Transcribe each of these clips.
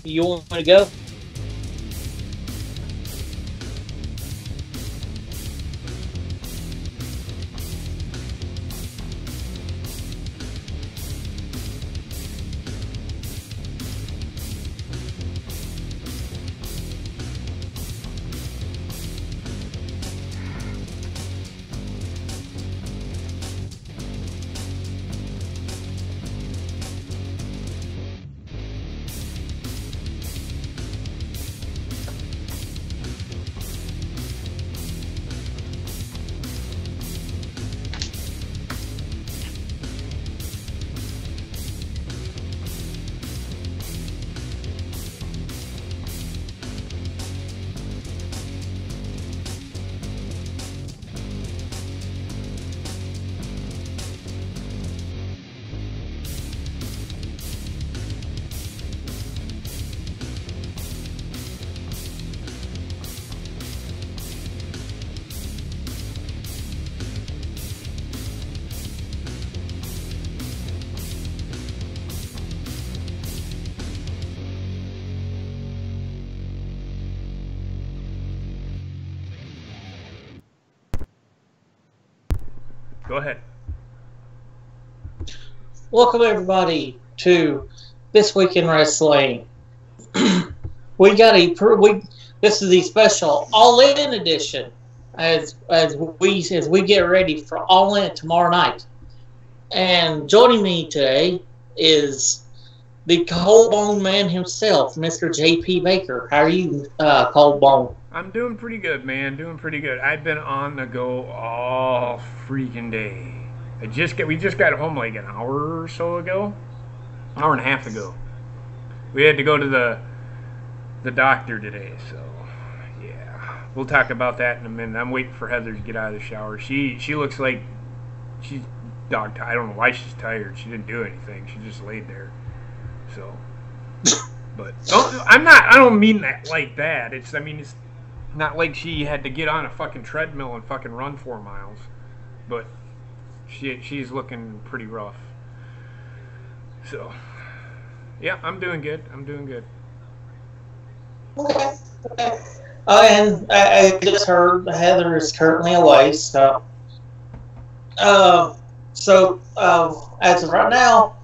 You want me to go? Go ahead. Welcome everybody to This Week in Wrestling. we got this is the special All In edition as we get ready for All In tomorrow night. And joining me today is the Cold Bone Man himself, Mr. J.P. Baker. How are you, Cold Bone? I'm doing pretty good, man. Doing pretty good. I've been on the go all freaking day. We just got home like an hour or so ago. Hour and a half ago. We had to go to the doctor today, so yeah. We'll talk about that in a minute. I'm waiting for Heather to get out of the shower. She looks like she's dog tired. I don't know why she's tired. She didn't do anything. She just laid there. So, but I don't mean that like that. It's not like she had to get on a fucking treadmill and fucking run 4 miles, but she's looking pretty rough. So, yeah, I'm doing good. Okay. And I just heard Heather is currently away, so as of right now,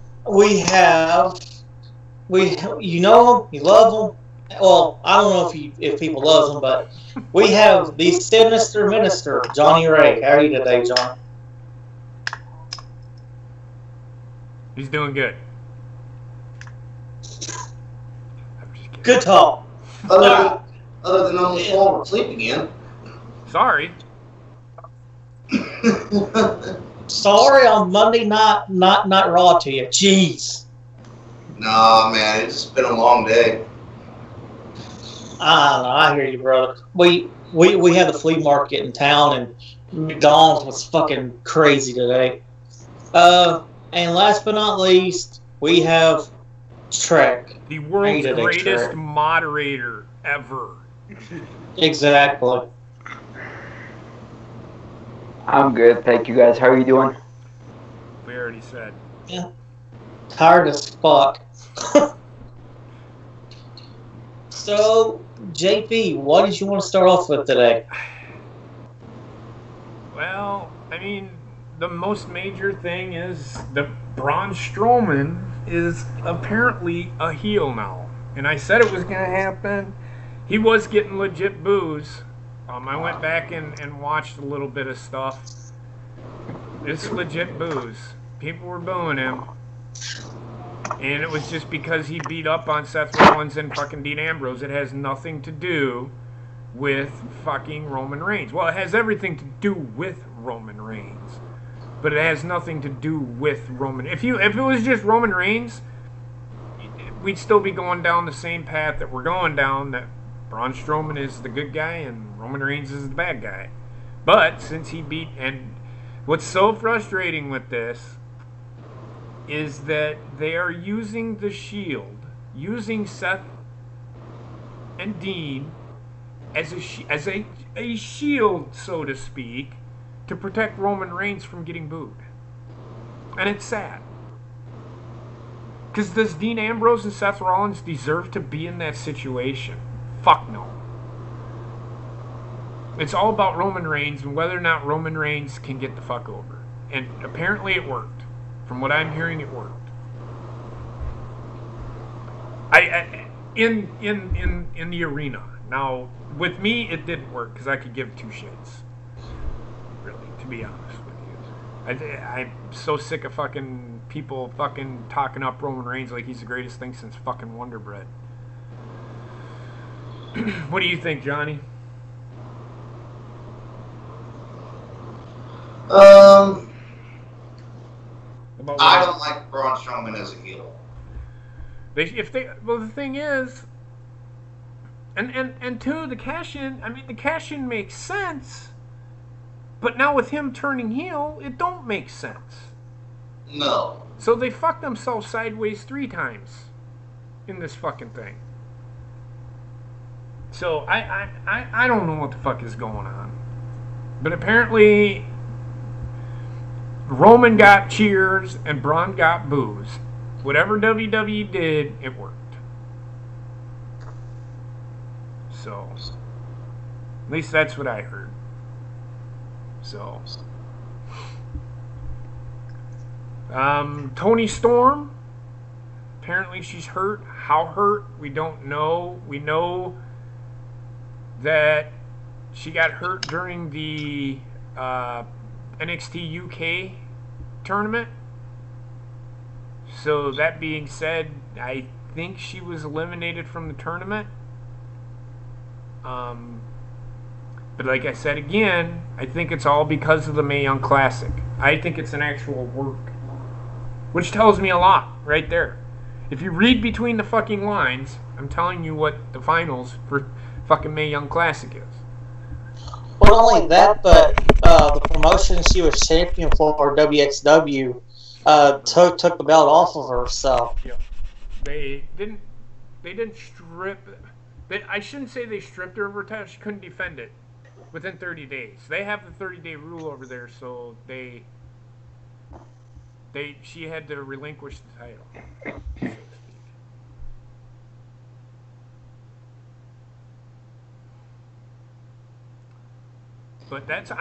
you know them, you love them. Well, I don't know if people love them, but we have the Sinister Minister, Johnny Ray. How are you today, John? He's doing good. Good talk. Other than on the falling asleep again. Sorry. Sorry on Monday night, not Raw to you. Jeez. Nah, man, it's been a long day. I don't know. I hear you, brother. We had the flea market in town, and McDonald's was fucking crazy today. And last but not least, we have Trek. The world's greatest moderator ever. Exactly. I'm good, thank you guys. How are you doing? We already said. Yeah. Tired as fuck. So, JP, what did you want to start off with today? Well, the most major thing is that Braun Strowman is apparently a heel now. And I said it was going to happen. He was getting legit boos. I went back and watched a little bit of stuff. It's legit boos. People were booing him. And it was just because he beat up on Seth Rollins and fucking Dean Ambrose. It has nothing to do with fucking Roman Reigns. Well, it has everything to do with Roman Reigns. But it has nothing to do with Roman. If it was just Roman Reigns, we'd still be going down the same path that we're going down, that Braun Strowman is the good guy and Roman Reigns is the bad guy. But since he beat, and what's so frustrating with this is that they are using the Shield, using Seth and Dean as a shield, so to speak, to protect Roman Reigns from getting booed. And it's sad. Because does Dean Ambrose and Seth Rollins deserve to be in that situation? Fuck no. It's all about Roman Reigns and whether or not Roman Reigns can get the fuck over. And apparently it worked. From what I'm hearing, it worked. In the arena. Now, with me, it didn't work because I could give two shits. Really, to be honest with you. I'm so sick of fucking people fucking talking up Roman Reigns like he's the greatest thing since fucking Wonder Bread. What do you think, Johnny? I don't like Braun Strowman as a heel. Well, the thing is, and two, the cash-in, I mean, the cash-in makes sense, but now with him turning heel, it don't make sense. No. So they fucked themselves sideways 3 times in this fucking thing. So I don't know what the fuck is going on. But apparently Roman got cheers and Braun got boos. Whatever WWE did, it worked. So, at least that's what I heard. So, Toni Storm, apparently she's hurt. How hurt, we don't know. We know that she got hurt during the NXT UK tournament. So that being said, I think she was eliminated from the tournament. But like I said again, I think it's all because of the Mae Young Classic. I think it's an actual work. Which tells me a lot, right there. If you read between the fucking lines, I'm telling you what the finals for fucking Mae Young Classic is. Well, not only that, but the promotion she was champion for, WXW, took the belt off of her. So yeah, they didn't strip. I shouldn't say they stripped her of her title. She couldn't defend it within 30 days. They have the 30-day rule over there, so she had to relinquish the title, so to speak. But that's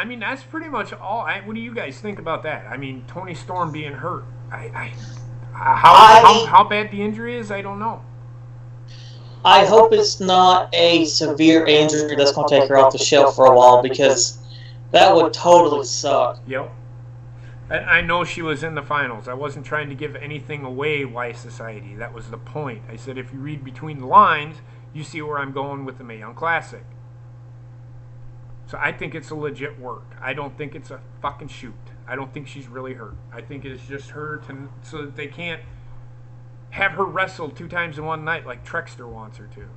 pretty much all. What do you guys think about that? I mean, Toni Storm being hurt. How bad the injury is, I don't know. I hope it's not a severe injury that's going to take her off the shelf for a while, because that would totally suck. Yep. I know she was in the finals. I wasn't trying to give anything away, Wise Society. That was the point. I said if you read between the lines, you see where I'm going with the Mae Young Classic. So I think it's a legit work. I don't think it's a fucking shoot. I don't think she's really hurt. I think it's just her so that they can't have her wrestle 2 times in one night like Trexter wants her to.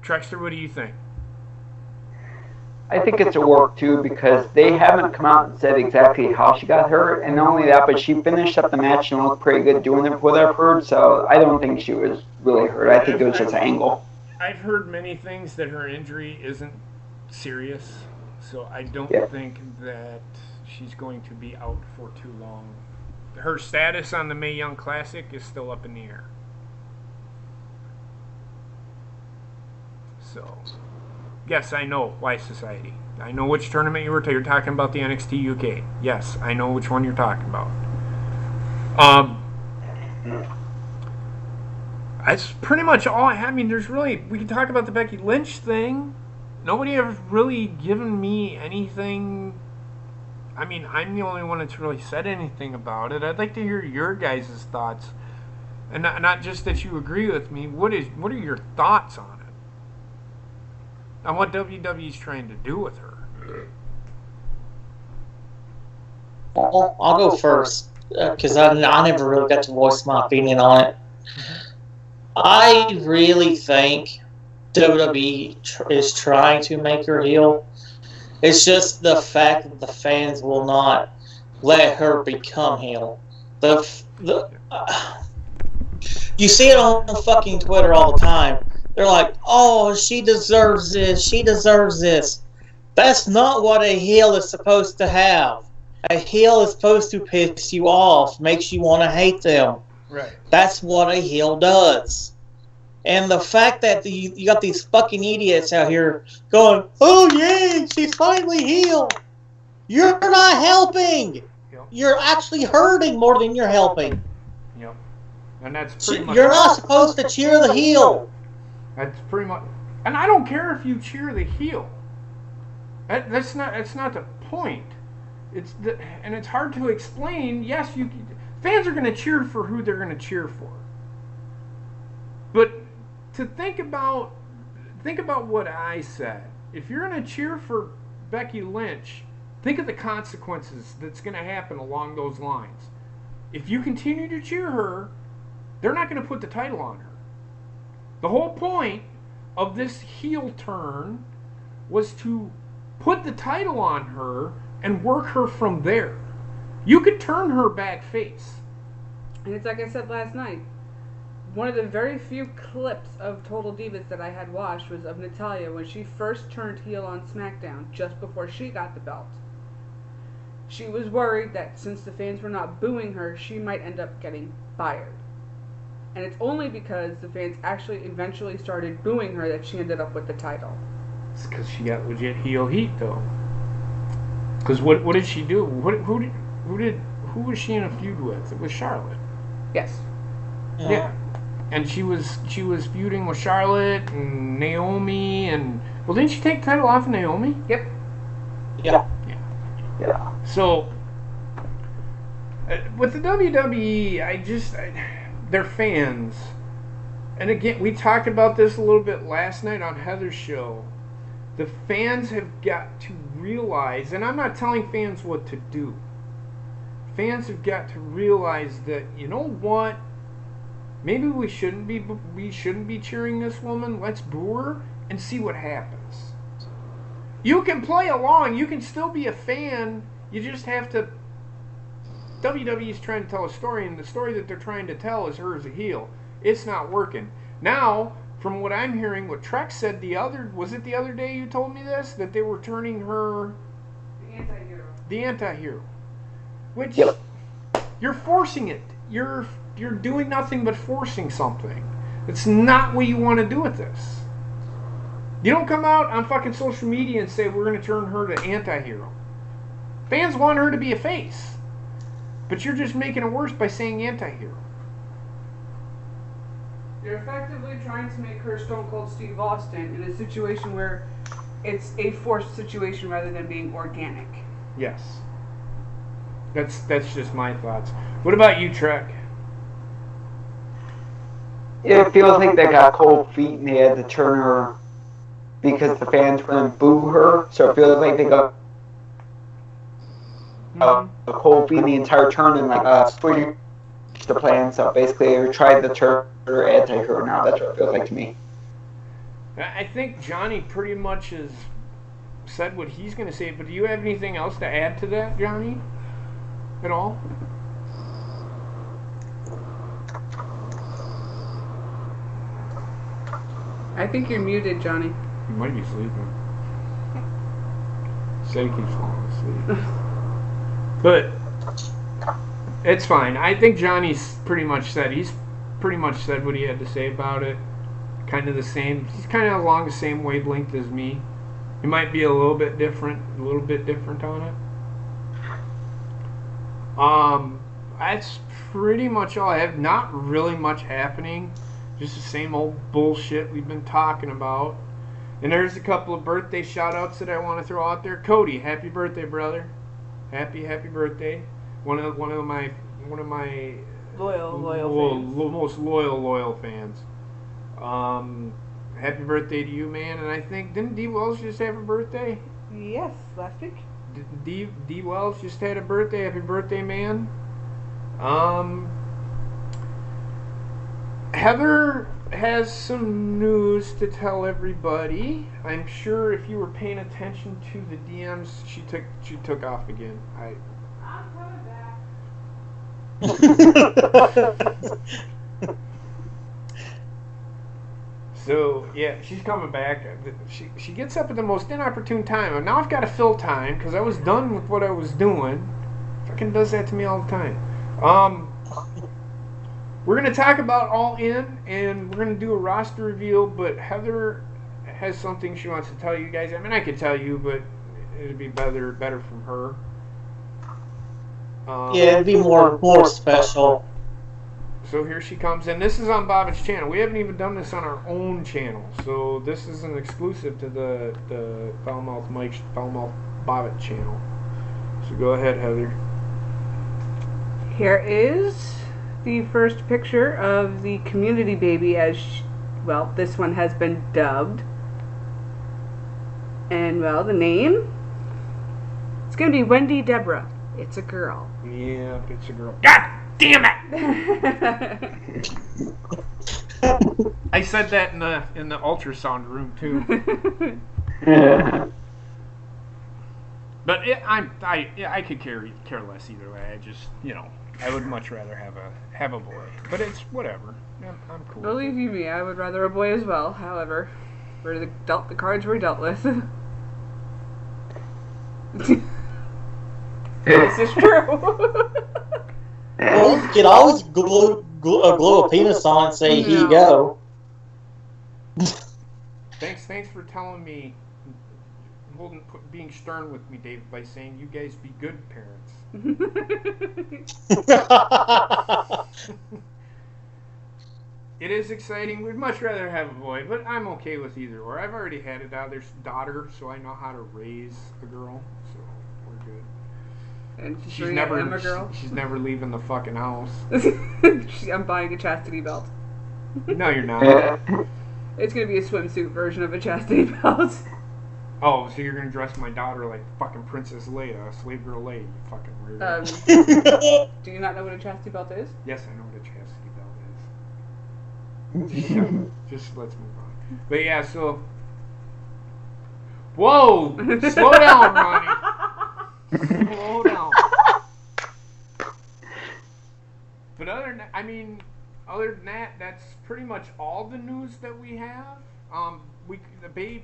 Trexter, what do you think? I think it's a work too, because they haven't come out and said exactly how she got hurt, and not only that, but she finished up the match and looked pretty good doing it, what I've heard, so I don't think she was really hurt. I think it was just an angle. I've heard many things that her injury isn't serious, so I don't think that she's going to be out for too long. Her status on the Mae Young Classic is still up in the air. So, yes, I know, Wise Society. I know which tournament you're talking about, the NXT UK. Yes, I know which one you're talking about. That's pretty much all I have. I mean, we can talk about the Becky Lynch thing. Nobody ever really given me anything. I mean, I'm the only one that's really said anything about it. I'd like to hear your guys' thoughts. And not just that you agree with me. What are your thoughts on it? On what WWE's trying to do with her? Well, I'll go first, because I never really got to voice my opinion on it. I really think WWE is trying to make her heel. It's just the fact that the fans will not let her become heel. You see it on fucking Twitter all the time. They're like, oh, she deserves this. She deserves this. That's not what a heel is supposed to have. A heel is supposed to piss you off, makes you want to hate them. Right. That's what a heel does. And the fact that you got these fucking idiots out here going, oh yeah, she's finally healed. You're not helping. Yep. You're actually hurting more than you're helping. Yep. And that's pretty much... You're not supposed to cheer the heel. That's pretty much... And I don't care if you cheer the heel. That's not the point. And it's hard to explain. Yes, fans are going to cheer for who they're going to cheer for. But to think about what I said. If you're going to cheer for Becky Lynch, think of the consequences that's going to happen along those lines. If you continue to cheer her, they're not going to put the title on her. The whole point of this heel turn was to put the title on her and work her from there. You could turn her back face. And it's like I said last night. One of the very few clips of Total Divas that I had watched was of Natalya when she first turned heel on SmackDown just before she got the belt. She was worried that since the fans were not booing her, she might end up getting fired. And it's only because the fans actually eventually started booing her that she ended up with the title. It's because she got legit heel heat, though. Because what did she do? Who was she in a feud with? It was Charlotte. Yes. Yeah. And she was feuding with Charlotte and Naomi and... Well, didn't she take the title off of Naomi? Yep. Yeah. Yeah. So, with the WWE, they're fans. And again, we talked about this a little bit last night on Heather's show. The fans have got to realize, and I'm not telling fans what to do. Fans have got to realize that, you know what? Maybe we shouldn't be cheering this woman. Let's boo her and see what happens. You can play along. You can still be a fan. You just have to... WWE's trying to tell a story, and the story that they're trying to tell is her as a heel. It's not working. Now, from what I'm hearing, what Trek said was it the other day you told me this? That they were turning her... The anti-hero. Which, yep. You're forcing it. You're doing nothing but forcing something. It's not what you want to do with this. You don't come out on fucking social media and say we're going to turn her to anti-hero. Fans want her to be a face. But you're just making it worse by saying anti-hero. You're effectively trying to make her Stone Cold Steve Austin in a situation where it's a forced situation rather than being organic. Yes. That's just my thoughts. What about you, Trek? It feels like they got cold feet and they had to turn her because the fans wouldn't boo her. So it feels like they got a cold feet the entire turn and switch the plan. So basically they tried to turn her anti-hero now. That's what it feels like to me. I think Johnny pretty much has said what he's going to say, but do you have anything else to add to that, Johnny? At all? I think you're muted, Johnny. He might be sleeping. Said he keeps falling asleep. But it's fine. I think Johnny's pretty much said what he had to say about it. Kind of the same. He's kind of along the same wavelength as me. He might be a little bit different on it. That's pretty much all I have. Not really much happening. Just the same old bullshit we've been talking about. And there's a couple of birthday shout-outs that I want to throw out there. Cody, happy birthday, brother. Happy birthday. One of my most loyal fans. Happy birthday to you, man. And I think, didn't D. Wells just have a birthday? Yes, last week. D. Wells just had a birthday. Happy birthday, man. Heather has some news to tell everybody. I'm sure if you were paying attention to the DMs, she took off again. I'm coming back. So yeah, she's coming back. She gets up at the most inopportune time, and now I've got to fill time because I was done with what I was doing. Fucking does that to me all the time. We're gonna talk about All In, and we're gonna do a roster reveal. But Heather has something she wants to tell you guys. I mean, I could tell you, but it'd be better from her. Yeah, it'd be more special. So here she comes, and this is on Bobbitt's channel. We haven't even done this on our own channel, so this is an exclusive to the Foulmouth Bobbitt channel. So go ahead, Heather. Here is the first picture of the community baby as, well, this one has been dubbed. And, well, the name? It's going to be Wendy Deborah. It's a girl. Yeah, it's a girl. God damn it! I said that in the ultrasound room too. But I could care less either way. I just, I would much rather have a boy. But it's whatever. I'm cool. Believe you me, I would rather a boy as well. However, where the cards were dealt with. This is true. Well, you could always glue a penis on and say, here you go. Thanks for telling me, being stern with me, David, by saying you guys be good parents. It is exciting. We'd much rather have a boy, but I'm okay with either or. I've already had a daughter, so I know how to raise a girl, so we're good. And she's never a girl. She's never leaving the fucking house. I'm buying a chastity belt. No, you're not. It's gonna be a swimsuit version of a chastity belt. Oh, so you're gonna dress my daughter like fucking Princess Leia, slave girl Leia, you fucking weirdo. Do you not know what a chastity belt is? Yes, I know what a chastity belt is. Just let's move on. But yeah, so. Whoa! Slow down, Ronnie. Slow down. But other than that, that's pretty much all the news that we have. The babe,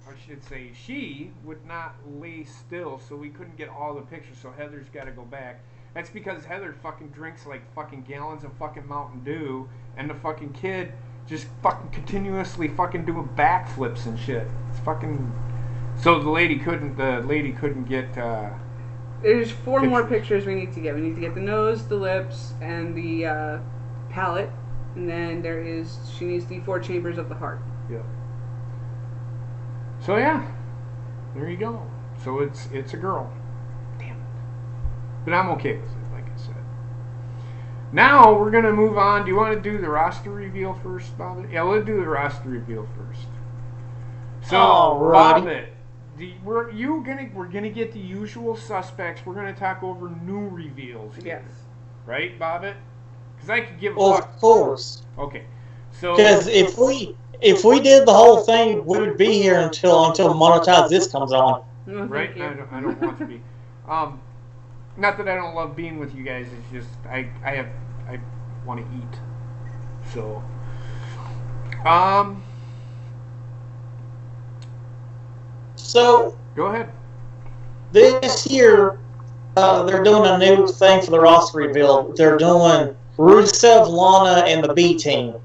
I should say, she would not lay still, so we couldn't get all the pictures. So Heather's got to go back. That's because Heather fucking drinks like fucking gallons of fucking Mountain Dew, and the fucking kid just fucking continuously fucking doing backflips and shit. It's fucking. So the lady couldn't get. There's four more pictures we need to get. We need to get the nose, the lips, and the palate, and then she needs the 4 chambers of the heart. Yeah. So yeah, there you go. So it's a girl. Damn it. But I'm okay with it, like I said. Now we're gonna move on. Do you want to do the roster reveal first, Bobbitt? Yeah, let's do the roster reveal first. So, Bobbitt, we're gonna get the usual suspects. We're gonna talk over new reveals here. Yes. Right, Bobbitt? Because I could give a fuck. Of course. Okay. So. Because if we did the whole thing, we would be here until Monetize This comes on. Right? I don't want to be. Not that I don't love being with you guys. It's just I want to eat. So. So. Go ahead. This year, they're doing a new thing for the roster reveal. They're doing Rusev, Lana, and the B Team.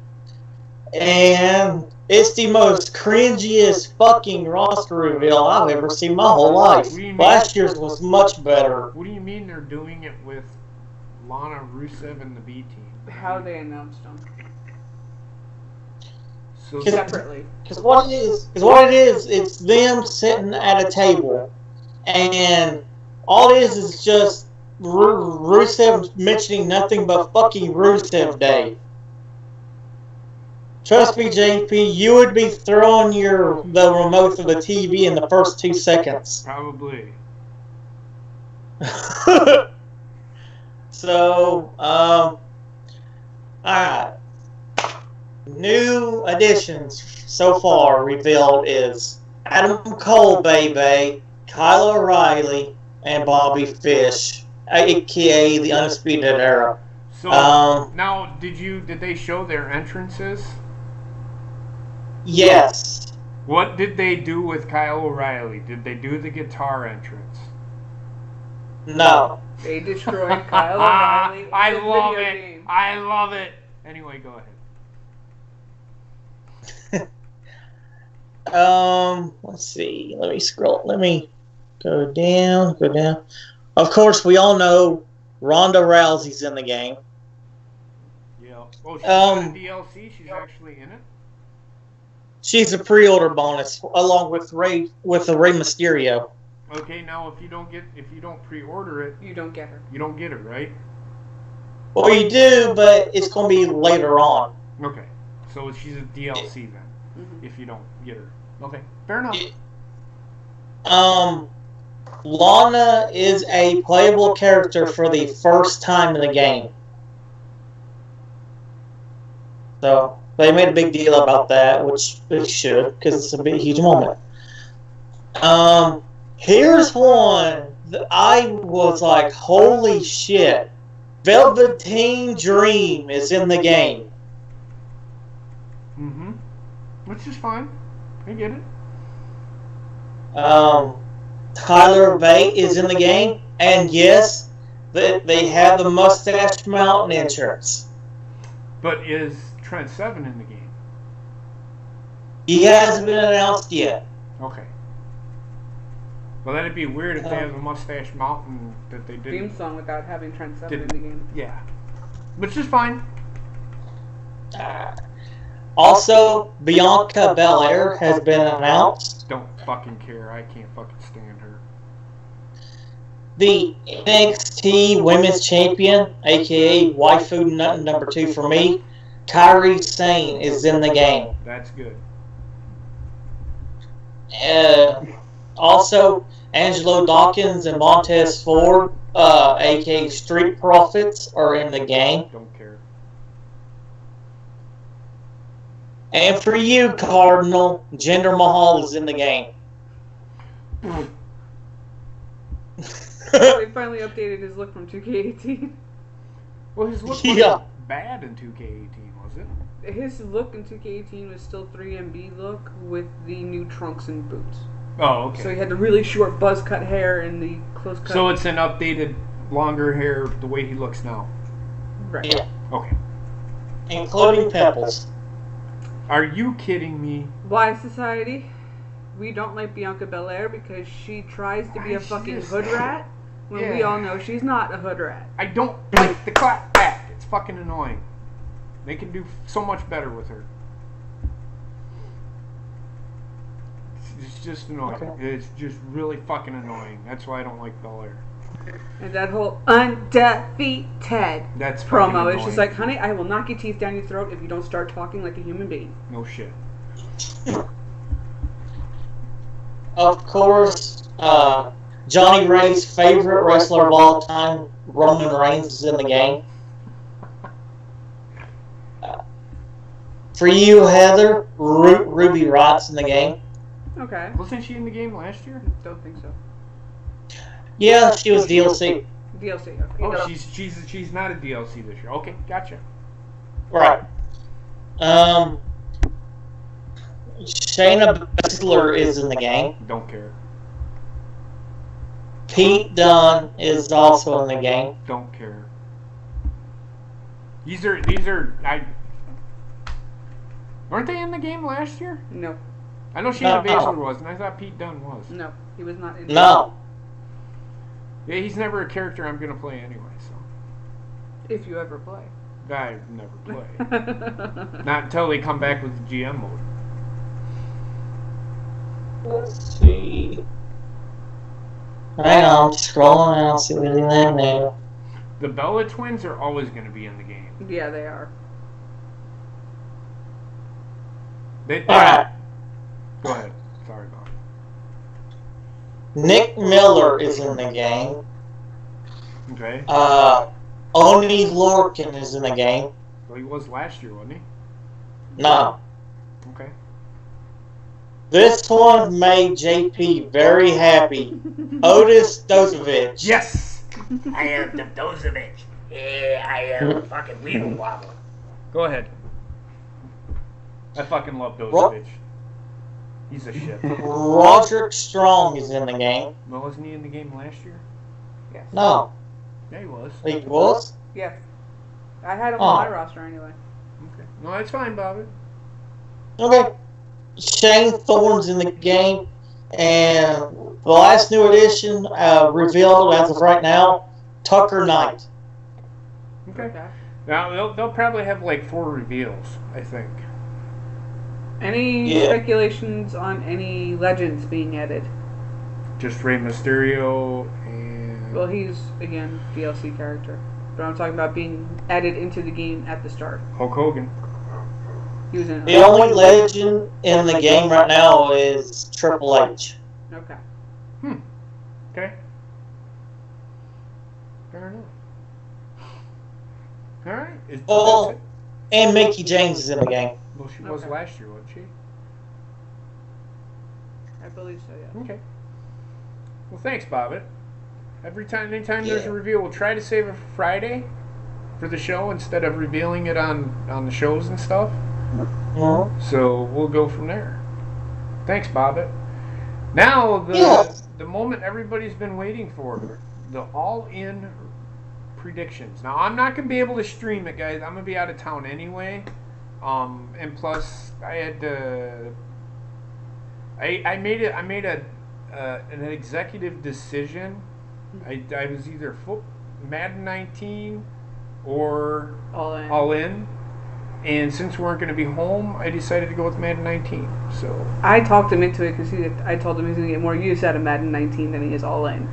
And it's the most cringiest fucking roster reveal I've ever seen in my whole life. Last year's was much better. What do you mean they're doing it with Lana, Rusev, and the B Team? How they announced them. So separately. Because what it is, it's them sitting at a table, and all it is just Rusev mentioning nothing but fucking Rusev Day. Trust me, JP, you would be throwing the remote of the TV in the first 2 seconds. Probably. So, alright. New additions so far revealed is Adam Cole, baby, Kyle O'Reilly, and Bobby Fish, aka the Undisputed Era. So now, did they show their entrances? Yes. What did they do with Kyle O'Reilly? Did they do the guitar entrance? No. They destroyed Kyle O'Reilly. I the love video it. game. I love it. Anyway, go ahead. Let's see. Let me scroll. Let me go down. Go down. Of course, we all know Ronda Rousey's in the game. Yeah. Oh, she's not a DLC. She's actually in it. She's a pre-order bonus along with the Rey Mysterio. Okay, now if you don't pre-order it, You don't get her. you don't get it, right? Well, you do, but it's going to be later on. Okay, so she's a DLC then. If you don't get her, okay, fair enough. Lana is a playable character for the first time in the game. So they made a big deal about that, which they should, because it's a big, huge moment. Here's one that I was like, holy shit. Velveteen Dream is in the game. Which is fine. I get it. Tyler Bate is in the game, and yes, they have the Mustache Mountain insurance. But is Trent Seven in the game? He hasn't been announced yet. Okay. Well, that'd be weird if they have a Mustache Mountain that they Theme didn't. song without having Trent Seven in the game. Yeah. Which is fine. Also, Bianca Belair has been announced. Don't fucking care. I can't fucking stand her. The NXT Women's Champion, aka Waifu number 2 for me, Kairi Sane is in the game. That's good. Also, Angelo Dawkins and Montez Ford, aka Street Profits, are in the game. Don't care. And for you, Cardinal, Jinder Mahal is in the game. They finally updated his look from 2K18. Well, his look wasn't bad in 2K18, was it? His look in 2K18 was still 3MB look with the new trunks and boots. Oh, okay. So he had the really short buzz cut hair and the close cut. So it's an updated, longer hair, the way he looks now. Right. Yeah. Okay. Including pimples. Are you kidding me? Why, society? We don't like Bianca Belair because she tries to be a fucking hood rat when we all know she's not a hood rat. I don't like the clap back. It's fucking annoying. They can do so much better with her. It's just annoying. Okay. It's just really fucking annoying. That's why I don't like Belair. And that whole undefeated That's promo is annoying. just like, honey, I will knock your teeth down your throat if you don't start talking like a human being. No shit. Of course, Johnny Ray's favorite wrestler of all time, Roman Reigns, is in the game. For you, Heather, Ruby Riot's in the game. Okay. Wasn't she in the game last year? Don't think so. Yeah, she was DLC. DLC. Okay. Oh, she's not a DLC this year. Okay, gotcha. Right. Shayna Baszler is in the game. Don't care. Pete Dunne is also in the game. Don't care. These are weren't they in the game last year? No. I know Shayna Baszler was, and I thought Pete Dunne was. No. He was not in No. Yeah, he's never a character I'm gonna play anyway, so. If you ever play. I never play. Not until they come back with the GM mode. Let's see. Hang on, I'm scrolling and I'll see what's in that now. The Bella twins are always gonna be in the game. Yeah, they are. Alright. Go ahead. Sorry about it. Nick Miller is in the game. Okay. Oni Lorcan is in the game. Well, he was last year, wasn't he? No. Okay. This one made JP very happy. Otis Dozovich. Yes! I am the I fucking love Dozovich. He's a shit. Roderick Strong is in the game. Well, wasn't he in the game last year? Yes. No. Yeah, he was. He was? Yes. I had him on my roster anyway. Okay. No, that's fine, Bobby. Okay. Shane Thorne's in the game. And the last new addition revealed as of right now, Tucker Knight. Okay. Now, they'll probably have like 4 reveals, I think. Any speculations on any legends being added? Just Rey Mysterio and... Well, he's, again, DLC character. But I'm talking about being added into the game at the start. Hulk Hogan. He was in the only legend in the game right now is Triple H. Okay. Okay. Fair enough. Alright. And Mickey James is in the game. Well, she was last year, wasn't she? I believe so, yeah. Okay. Well, thanks, Bobbitt. Anytime there's a reveal, we'll try to save it for Friday for the show instead of revealing it on the shows and stuff. So we'll go from there. Thanks, Bobbitt. Now, the moment everybody's been waiting for, the all-in predictions. Now, I'm not going to be able to stream it, guys. I'm going to be out of town anyway. And plus, I had to... I made an executive decision. I was either Madden 19 or All In. And since we weren't going to be home, I decided to go with Madden 19. So I talked him into it because I told him he's going to get more use out of Madden 19 than he is All In.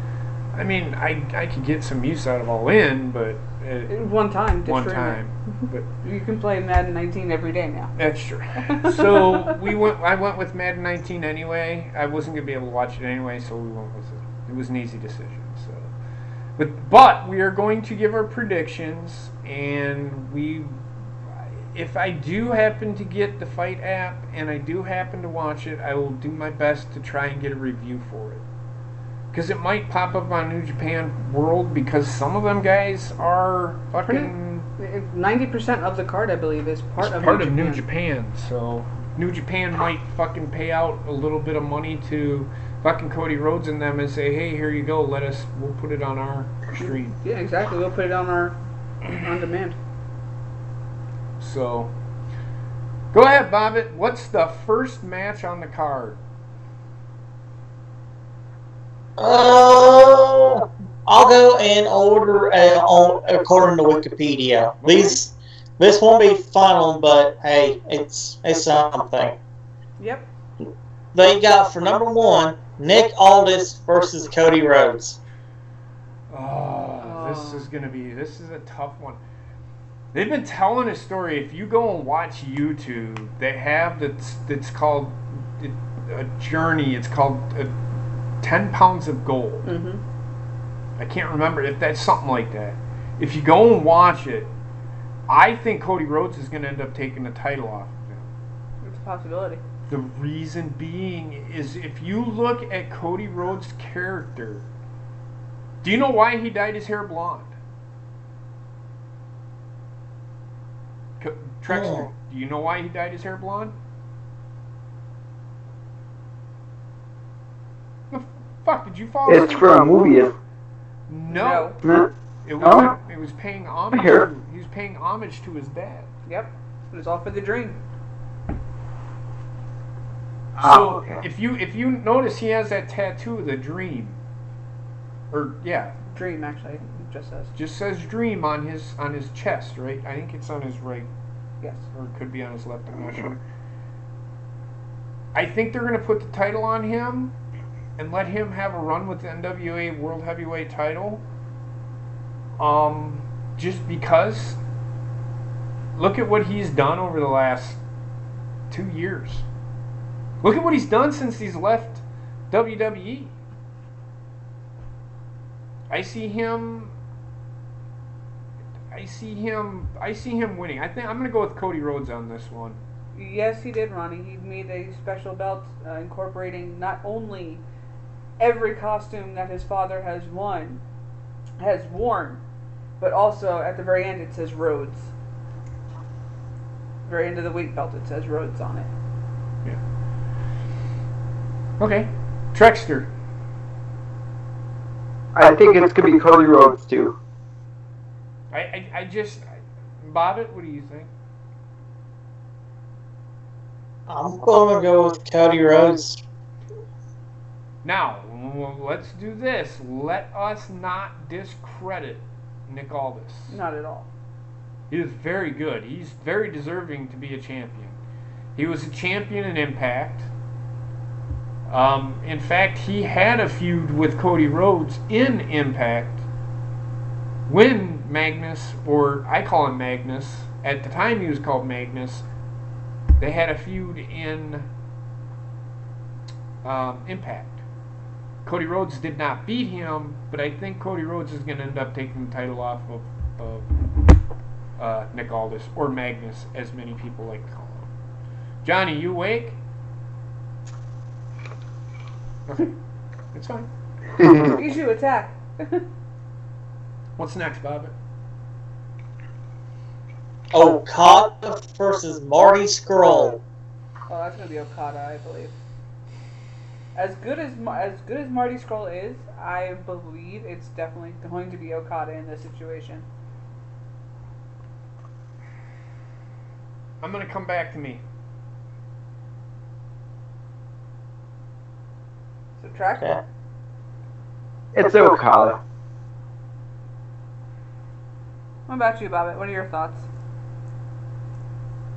I mean, I could get some use out of All In, but one time. But you can play Madden 19 every day now. That's true. So I went with Madden 19 anyway. I wasn't gonna be able to watch it anyway, so we went with it. It was an easy decision. So, but we are going to give our predictions, and if I do happen to get the Fight app and I do happen to watch it, I will do my best to try and get a review for it. Because it might pop up on New Japan World, because some of them guys are fucking... 90% of the card, I believe, is part of New Japan. So New Japan might fucking pay out a little bit of money to fucking Cody Rhodes and them and say, hey, here you go, we'll put it on our stream. Yeah, exactly. We'll put it on our on demand. So, go ahead, Bobbitt. What's the first match on the card? I'll go in order according to Wikipedia. This won't be final, but hey, it's something. Yep. They got for number 1 Nick Aldis versus Cody Rhodes. This is a tough one. They've been telling a story. If you go and watch YouTube, they have that's called a journey. It's called 10 pounds of gold. I can't remember if that's something like that. If you go and watch it, I think Cody Rhodes is going to end up taking the title off of him. It's a possibility. The reason being is if you look at Cody Rhodes' character, do you know why he dyed his hair blonde? Trexler, do you know why he dyed his hair blonde? The fuck, did you follow? It's for a movie. No. It was paying homage. He was paying homage to his dad. Yep. It was all for the dream. So if you notice, he has that tattoo, the dream. Dream, actually. It just says dream on his chest, right? I think it's on his right. Yes. Or it could be on his left, I'm not sure. I think they're going to put the title on him and let him have a run with the NWA World Heavyweight title. Just because look at what he's done over the last 2 years. Look at what he's done since he's left WWE. I see him winning. I think I'm going to go with Cody Rhodes on this one. Yes, he did, Ronnie. He made a special belt incorporating not only every costume that his father has worn, but also at the very end it says Rhodes. very end of the weight belt, it says Rhodes on it. Yeah. Okay. Trexter. I think it's going to be Cody Rhodes, too. I just... Bobbitt, what do you think? I'm going to go with Cody Rhodes. Now, let's do this. Let us not discredit Nick Aldis. Not at all. He is very good. He's very deserving to be a champion. He was a champion in Impact. In fact, he had a feud with Cody Rhodes in Impact when Magnus, or I call him Magnus, at the time he was called Magnus, they had a feud in Impact. Cody Rhodes did not beat him, but I think Cody Rhodes is going to end up taking the title off of Nick Aldis, or Magnus, as many people like to call him. Johnny, you awake? Okay, it's fine. Issue attack. What's next, Bobbitt? Okada versus Marty Scurll. Oh, that's gonna be Okada, I believe. As good as Marty Scurll is, I believe it's definitely going to be Okada in this situation. I'm going to come back to me. Subtract. Okay. It's Okada. What about you, Bobbitt? What are your thoughts?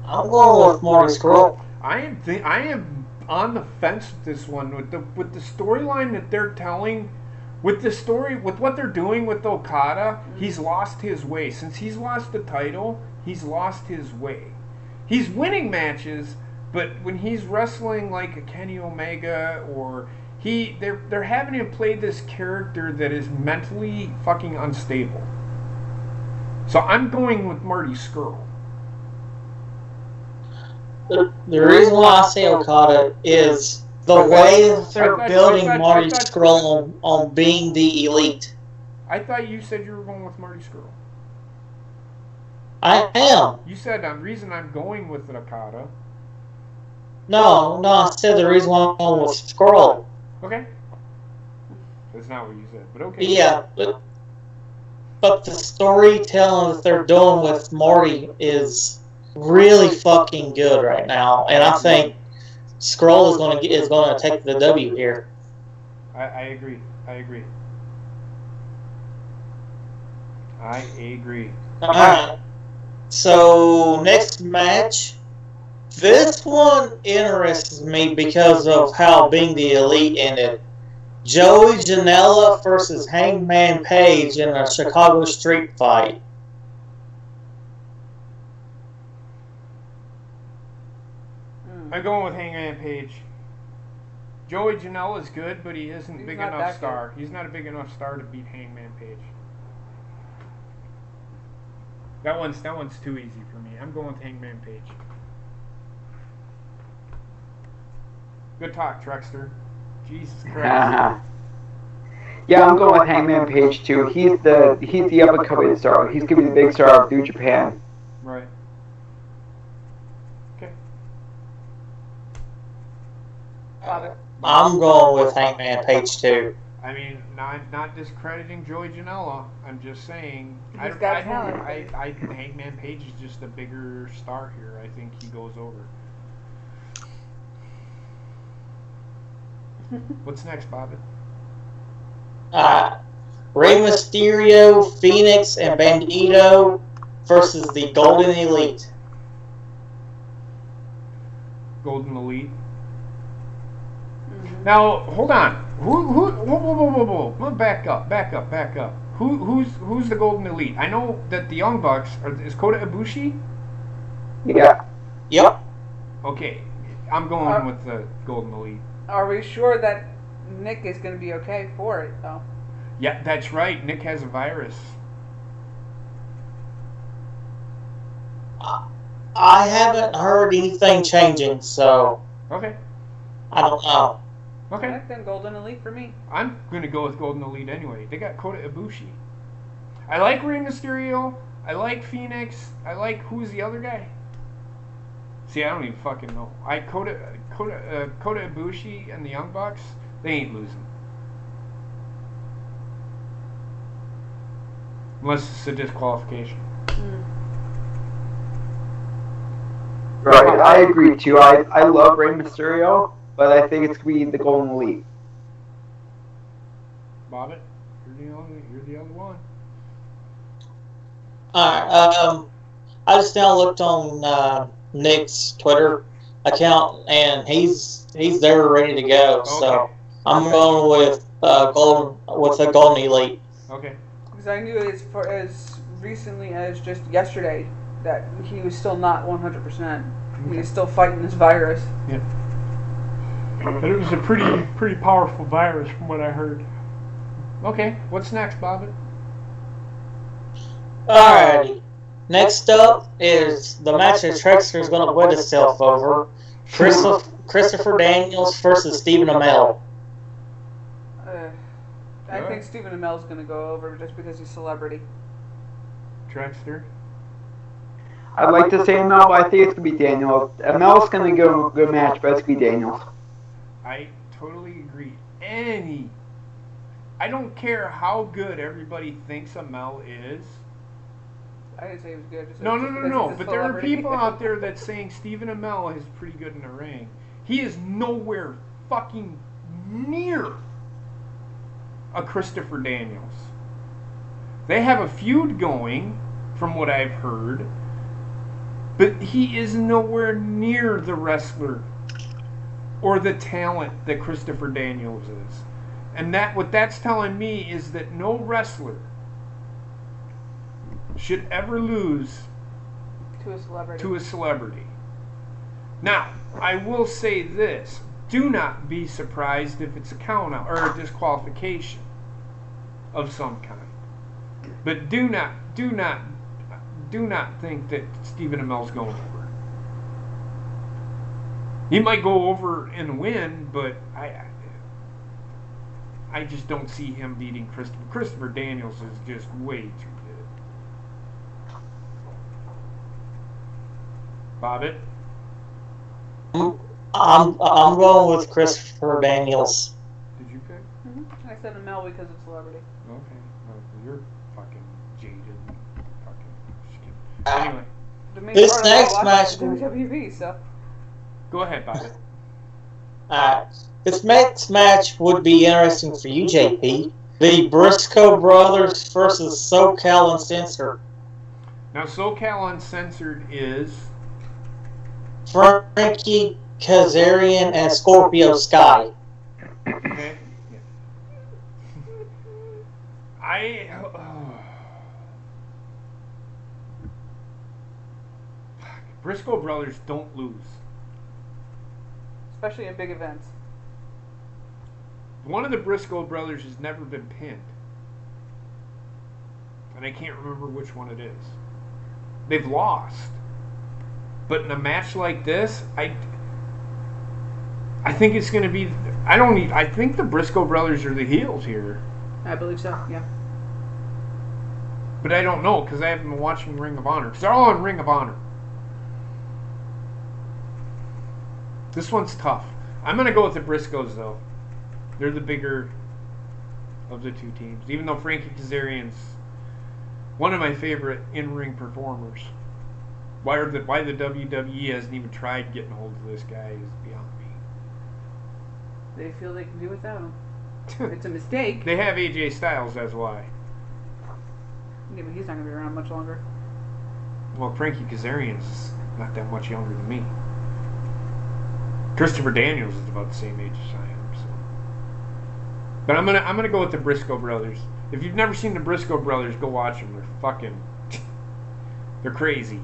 I'm going with Marty Scurll. I am on the fence with this one, with the storyline that they're telling, with what they're doing with Okada. He's lost his way. Since he's lost the title, he's lost his way. He's winning matches, but when he's wrestling like a Kenny Omega, or they're having him play this character that is mentally fucking unstable. So I'm going with Marty Scurll. The reason why I say Okada is the way that they're building Marty Scurll on being the elite. I thought you said you were going with Marty Scurll. I am. You said the reason I'm going with Okada. No, I said the reason why I'm going with Scurll. Okay. That's not what you said, but okay. Yeah, but the storytelling that they're doing with Marty is really fucking good right now, and I think Scurll is going to take the W here. I agree. All right. So next match, this one interests me because of how being the elite ended. Joey Janela versus Hangman Page in a Chicago street fight. I'm going with Hangman Page. Joey Janela is good, but he isn't He's big not enough that star. He's not a big enough star to beat Hangman Page. That one's too easy for me. I'm going with Hangman Page. Good talk, Trexter. Jesus Christ. Yeah, I'm going with Hangman Page too. He's the up and coming star. He's gonna be the big star of New Japan. Right. Okay. I'm going with Hangman Page too. I mean, not discrediting Joey Janela. I'm just saying. He's got talent. I Hangman Page is just a bigger star here. I think he goes over. What's next, Bobbitt? Rey Mysterio, Phoenix, and Bandito versus the Golden Elite. Golden Elite. Now, hold on. Whoa. Back up. Who's the Golden Elite? I know that the Young Bucks is Kota Ibushi. Yeah. Yep. Okay, I'm going with the Golden Elite. Are we sure that Nick is going to be okay for it, though? Yeah, that's right. Nick has a virus. I haven't heard anything changing, so Okay. I don't know. Okay. Then Golden Elite for me. I'm going to go with Golden Elite anyway. They got Kota Ibushi. I like Rey Mysterio. I like Phoenix. I like, who's the other guy? See, I don't even fucking know. Kota Ibushi and the Young Bucks, they ain't losing. Unless it's a disqualification. Right, I agree too. I love Rey Mysterio, but I think it's going to be the Golden Elite. Bobbitt, you're the only one. Alright, I just now looked on Nick's Twitter account, and he's there ready to go. Okay. So I'm going with the Golden Elite. Okay. Because I knew as recently as just yesterday that he was still not 100%. He was still fighting this virus. Yeah. But it was a pretty powerful virus from what I heard. Okay, what's next, Bobbitt? Alrighty. Next up is the match that Trexler is going to win itself over. Christopher Daniels versus Stephen Amell. I think Stephen Amell's going to go over just because he's a celebrity. Trexler? I'd like to say Amell, but I think it's going to be Daniels. Amell's going to go a good match, but it's going to be Daniels. I totally agree. I don't care how good everybody thinks Amell is. I didn't say he was good. Just No. But there are people out there that saying Stephen Amell is pretty good in the ring. He is nowhere fucking near a Christopher Daniels. They have a feud going, from what I've heard, but he is nowhere near the wrestler or the talent that Christopher Daniels is. And what that's telling me is that no wrestler should ever lose to a celebrity. Now, I will say this. Do not be surprised if it's a count-out or a disqualification of some kind. But do not think that Stephen Amell's going over. He might go over and win, but I just don't see him beating Christopher. Christopher Daniels is just way too good. Bobbitt? I'm going with Christopher Daniels. Did you pick? Mm-hmm. I said Amell because of celebrity. Okay. Well, you're fucking jaded. Anyway. This next match... WWE, so. Go ahead, Bobbitt. Alright. This next match would be interesting for you, JP. The Briscoe Brothers versus SoCal Uncensored. Now, SoCal Uncensored is... Frankie Kazarian and Scorpio Sky. Okay. Yeah. Briscoe Brothers don't lose. Especially in big events. One of the Briscoe Brothers has never been pinned. And I can't remember which one it is. They've lost. But in a match like this, I think it's going to be... I think the Briscoe Brothers are the heels here. I believe so, yeah. But I don't know, because I haven't been watching Ring of Honor. Because they're all in Ring of Honor. This one's tough. I'm going to go with the Briscoes, though. They're the bigger of the two teams. Even though Frankie Kazarian's one of my favorite in-ring performers. Why the WWE hasn't even tried getting hold of this guy is beyond me. They feel they can do without him. It's a mistake. They have AJ Styles, that's why. Yeah, but he's not going to be around much longer. Well, Frankie Kazarian's not that much younger than me. Christopher Daniels is about the same age as I am, so. But I'm gonna go with the Briscoe Brothers. If you've never seen the Briscoe Brothers, go watch them. They're fucking... they're crazy.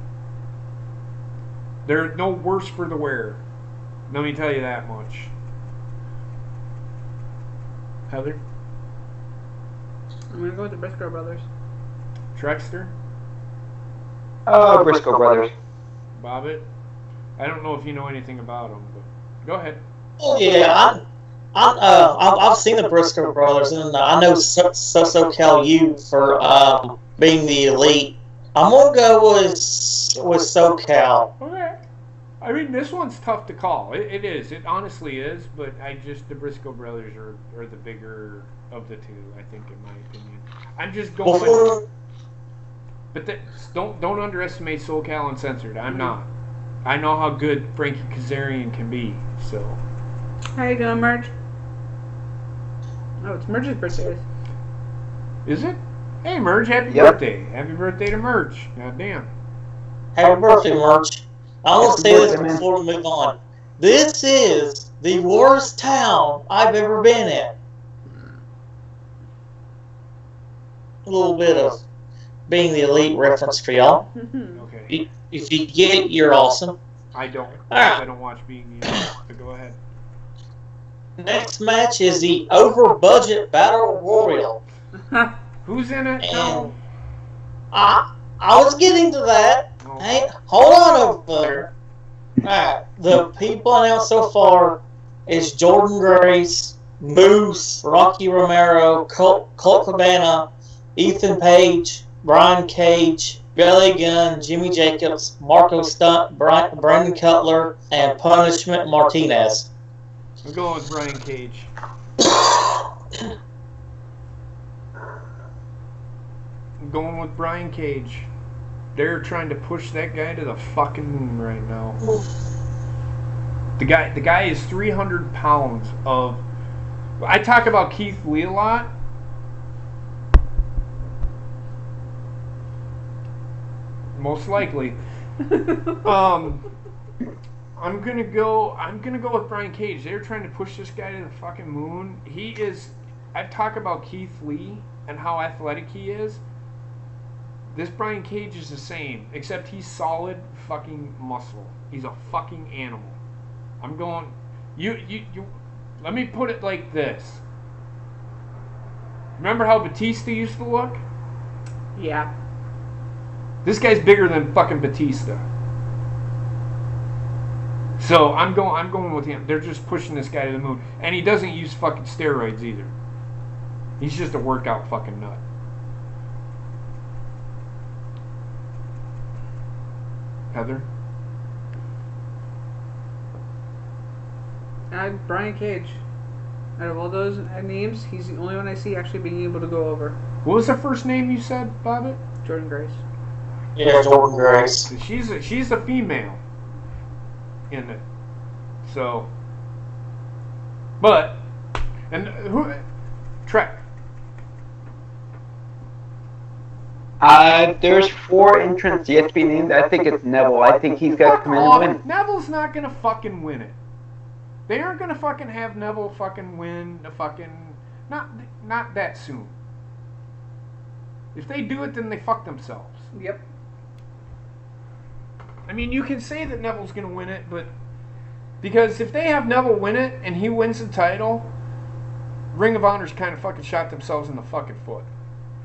They're no worse for the wear. Let me tell you that much. Heather? I'm going to go with the Briscoe Brothers. Trexter? Briscoe Brothers. Bobbitt? I don't know if you know anything about them, but go ahead. Oh yeah, I've seen the Briscoe Brothers, and I know SoCal U for being the elite. I'm gonna go with SoCal. Okay. I mean, this one's tough to call. It is. It honestly is. But the Briscoe brothers are the bigger of the two, I think, in my opinion. I'm just going. But don't underestimate SoCal Uncensored. I'm not. I know how good Frankie Kazarian can be. So. How you doing, Merge? Oh, it's Merge's birthday. Is it? Hey, Merge, happy birthday. Happy birthday to Merge. God damn. Happy birthday, Merge. I want to say this before we move on. This is the worst town I've ever been in. A little bit of being the elite reference for y'all. Okay. If you get it, you're awesome. I don't. Right. I don't watch Being the Elite, but go ahead. Next match is the over-budget Battle Royal. Who's in it? And I was getting to that. Oh. Hey, hold on over there. Alright, the people announced so far is Jordan Grace, Moose, Rocky Romero, Colt Cabana, Ethan Page, Brian Cage, Billy Gunn, Jimmy Jacobs, Marco Stunt, Brandon Cutler, and Punishment Martinez. I'm going with Brian Cage. I'm going with Brian Cage. They're trying to push that guy to the fucking moon right now. The guy is 300 pounds of... I talk about Keith Lee a lot. Most likely. I'm gonna go with Brian Cage. They're trying to push this guy to the fucking moon. He is. I talk about Keith Lee and how athletic he is. This Brian Cage is the same, except he's solid fucking muscle. He's a fucking animal. I'm going. You. Let me put it like this. Remember how Batista used to look? Yeah. This guy's bigger than fucking Batista. So I'm going with him. They're just pushing this guy to the moon. And he doesn't use fucking steroids either. He's just a workout fucking nut. Heather? Brian Cage. Out of all those names, he's the only one I see actually being able to go over. What was the first name you said, Bobbitt? Jordan Grace. Yeah, Jordan Grace. She's a female in it. So, but, and who? Trek. There's 4 entrants yet to be named. I think it's Neville. I think he's got to come in and win. Neville's not gonna fucking win it. They aren't gonna fucking have Neville fucking win the fucking not that soon. If they do it, then they fuck themselves. Yep. I mean, you can say that Neville's gonna win it, but because if they have Neville win it and he wins the title, Ring of Honor's kind of fucking shot themselves in the fucking foot.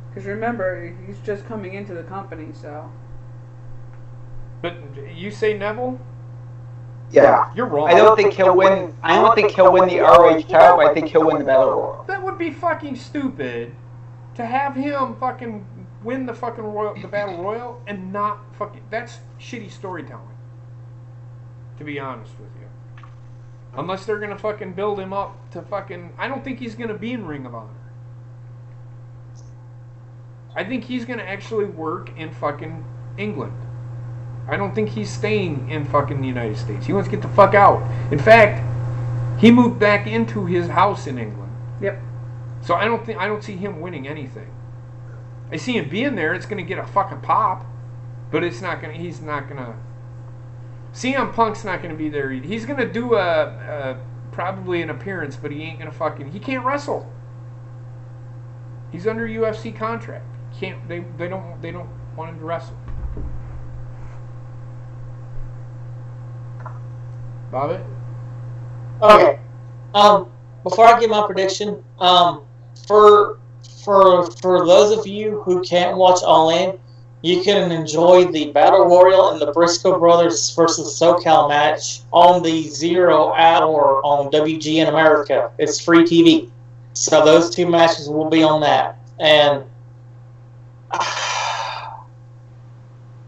Because remember, he's just coming into the company, so. But you say Neville? Yeah. You're wrong. I don't think he'll win the ROH title, but I think he'll win the Battle Royal. That would be fucking stupid to have him fucking win the fucking the Battle Royal and not fucking... That's shitty storytelling. To be honest with you. Unless they're gonna fucking build him up to fucking... I don't think he's gonna be in Ring of Honor. I think he's gonna actually work in fucking England. I don't think he's staying in fucking the United States. He wants to get the fuck out. In fact, he moved back into his house in England. Yep. So I don't see him winning anything. I see him being there. It's gonna get a fucking pop, but it's not gonna. He's not gonna. CM Punk's not gonna be there either. He's gonna do probably an appearance, but he ain't gonna fucking. He can't wrestle. He's under UFC contract. Can't they don't want him to wrestle. Bobbitt? Okay. Before I give my prediction, for those of you who can't watch All In, you can enjoy the Battle Royal and the Briscoe Brothers versus SoCal match on the 0 hour on WGN America. It's free TV. So those 2 matches will be on that. And